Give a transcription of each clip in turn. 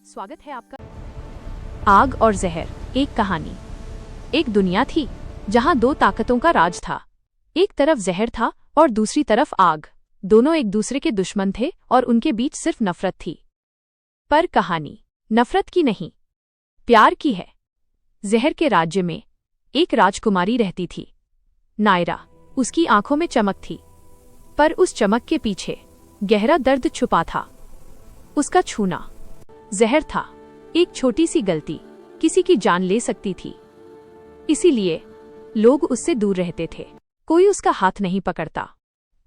स्वागत है आपका। आग और जहर, एक कहानी। एक दुनिया थी जहां दो ताकतों का राज था। एक तरफ जहर था और दूसरी तरफ आग। दोनों एक दूसरे के दुश्मन थे और उनके बीच सिर्फ नफरत थी। पर कहानी नफरत की नहीं, प्यार की है। जहर के राज्य में एक राजकुमारी रहती थी, नायरा। उसकी आंखों में चमक थी, पर उस चमक के पीछे गहरा दर्द छुपा था। उसका छूना जहर था। एक छोटी सी गलती किसी की जान ले सकती थी। इसीलिए लोग उससे दूर रहते थे। कोई उसका हाथ नहीं पकड़ता,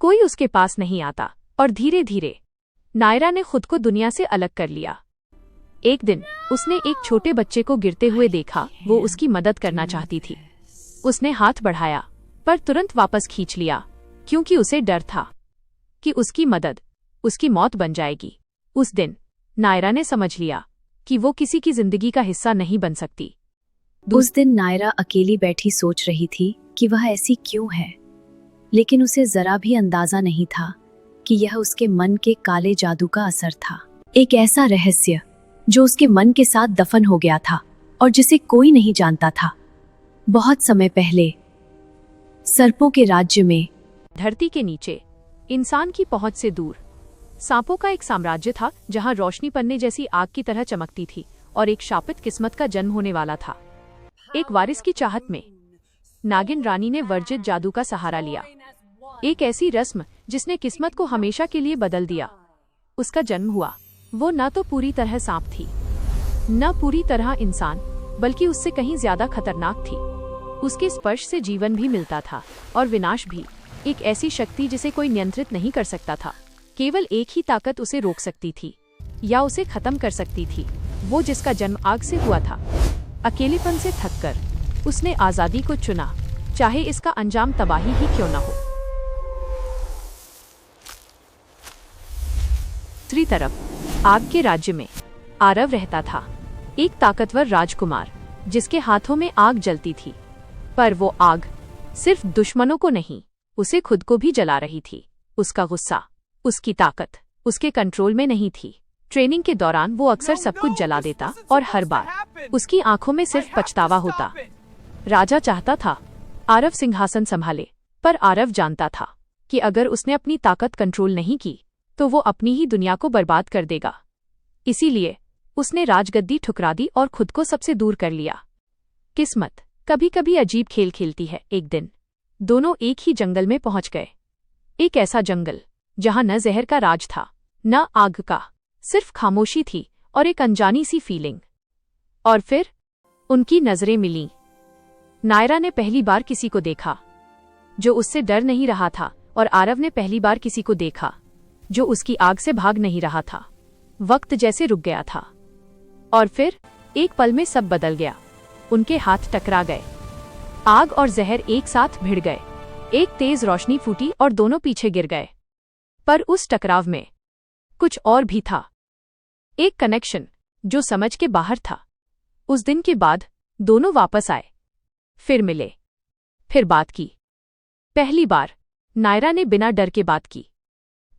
कोई उसके पास नहीं आता, और धीरे धीरे नायरा ने खुद को दुनिया से अलग कर लिया। एक दिन उसने एक छोटे बच्चे को गिरते हुए देखा। वो उसकी मदद करना चाहती थी। उसने हाथ बढ़ाया, पर तुरंत वापस खींच लिया, क्योंकि उसे डर था कि उसकी मदद उसकी मौत बन जाएगी। उस दिन नायरा ने समझ लिया कि वो किसी की जिंदगी का हिस्सा नहीं बन सकती। उस दिन नायरा अकेली बैठी सोच रही थी कि वह ऐसी क्यों है, लेकिन उसे जरा भी अंदाजा नहीं था कि यह उसके मन के काले जादू का असर था। एक ऐसा रहस्य जो उसके मन के साथ दफन हो गया था और जिसे कोई नहीं जानता था। बहुत समय पहले सर्पों के राज्य में, धरती के नीचे, इंसान की पहुंच से दूर, सांपों का एक साम्राज्य था जहां रोशनी पन्ने जैसी आग की तरह चमकती थी और एक शापित किस्मत का जन्म होने वाला था। एक वारिस की चाहत में नागिन रानी ने वर्जित जादू का सहारा लिया, एक ऐसी रस्म जिसने किस्मत को हमेशा के लिए बदल दिया। उसका जन्म हुआ। वो न तो पूरी तरह सांप थी, न पूरी तरह इंसान, बल्कि उससे कहीं ज्यादा खतरनाक थी। उसके स्पर्श से जीवन भी मिलता था और विनाश भी। एक ऐसी शक्ति जिसे कोई नियंत्रित नहीं कर सकता था। केवल एक ही ताकत उसे रोक सकती थी या उसे खत्म कर सकती थी, वो जिसका जन्म आग से हुआ था। अकेलेपन से थककर उसने आजादी को चुना, चाहे इसका अंजाम तबाही ही क्यों न हो। दूसरी तरफ आग के राज्य में आरव रहता था, एक ताकतवर राजकुमार जिसके हाथों में आग जलती थी। पर वो आग सिर्फ दुश्मनों को नहीं, उसे खुद को भी जला रही थी। उसका गुस्सा, उसकी ताकत उसके कंट्रोल में नहीं थी। ट्रेनिंग के दौरान वो अक्सर सब कुछ जला देता और हर बार उसकी आंखों में सिर्फ पछतावा होता। राजा चाहता था आरव सिंहासन संभाले, पर आरव जानता था कि अगर उसने अपनी ताकत कंट्रोल नहीं की तो वो अपनी ही दुनिया को बर्बाद कर देगा। इसीलिए उसने राजगद्दी ठुकरा दी और खुद को सबसे दूर कर लिया। किस्मत कभी कभी अजीब खेल खेलती है। एक दिन दोनों एक ही जंगल में पहुंच गए। एक ऐसा जंगल जहां न जहर का राज था, न आग का, सिर्फ खामोशी थी और एक अनजानी सी फीलिंग। और फिर उनकी नजरें मिलीं। नायरा ने पहली बार किसी को देखा जो उससे डर नहीं रहा था, और आरव ने पहली बार किसी को देखा जो उसकी आग से भाग नहीं रहा था। वक्त जैसे रुक गया था, और फिर एक पल में सब बदल गया। उनके हाथ टकरा गए। आग और जहर एक साथ भिड़ गए। एक तेज रोशनी फूटी और दोनों पीछे गिर गए। पर उस टकराव में कुछ और भी था, एक कनेक्शन जो समझ के बाहर था। उस दिन के बाद दोनों वापस आए, फिर मिले, फिर बात की। पहली बार नायरा ने बिना डर के बात की।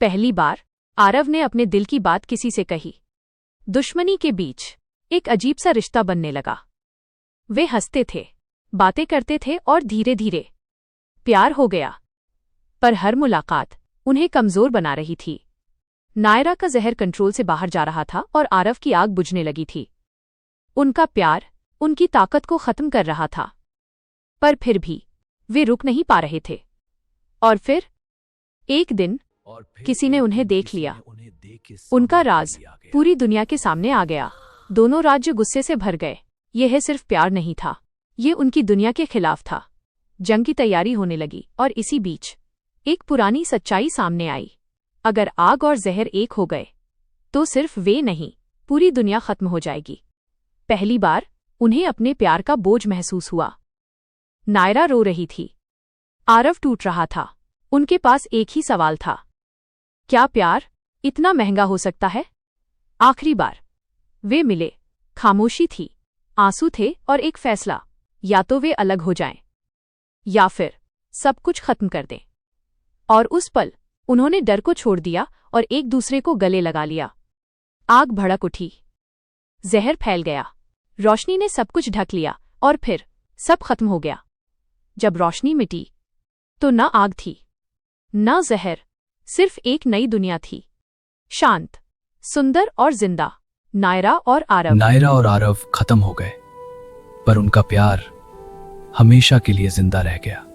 पहली बार आरव ने अपने दिल की बात किसी से कही। दुश्मनी के बीच एक अजीब सा रिश्ता बनने लगा। वे हंसते थे, बातें करते थे और धीरे धीरे प्यार हो गया। पर हर मुलाकात उन्हें कमजोर बना रही थी। नायरा का जहर कंट्रोल से बाहर जा रहा था और आरव की आग बुझने लगी थी। उनका प्यार उनकी ताकत को खत्म कर रहा था, पर फिर भी वे रुक नहीं पा रहे थे। और फिर एक दिन किसी ने उन्हें देख लिया। उनका राज पूरी दुनिया के सामने आ गया। दोनों राज्य गुस्से से भर गए। यह सिर्फ प्यार नहीं था, ये उनकी दुनिया के खिलाफ था। जंग की तैयारी होने लगी, और इसी बीच एक पुरानी सच्चाई सामने आई। अगर आग और जहर एक हो गए तो सिर्फ वे नहीं, पूरी दुनिया खत्म हो जाएगी। पहली बार उन्हें अपने प्यार का बोझ महसूस हुआ। नायरा रो रही थी, आरव टूट रहा था। उनके पास एक ही सवाल था, क्या प्यार इतना महंगा हो सकता है? आखिरी बार वे मिले, खामोशी थी, आंसू थे और एक फैसला, या तो वे अलग हो जाएं, या फिर सब कुछ खत्म कर दें। और उस पल उन्होंने डर को छोड़ दिया और एक दूसरे को गले लगा लिया। आग भड़क उठी, जहर फैल गया। रोशनी ने सब कुछ ढक लिया और फिर सब खत्म हो गया। जब रोशनी मिटी तो न आग थी, न जहर, सिर्फ एक नई दुनिया थी, शांत, सुंदर और जिंदा। नायरा और आरव खत्म हो गए, पर उनका प्यार हमेशा के लिए जिंदा रह गया।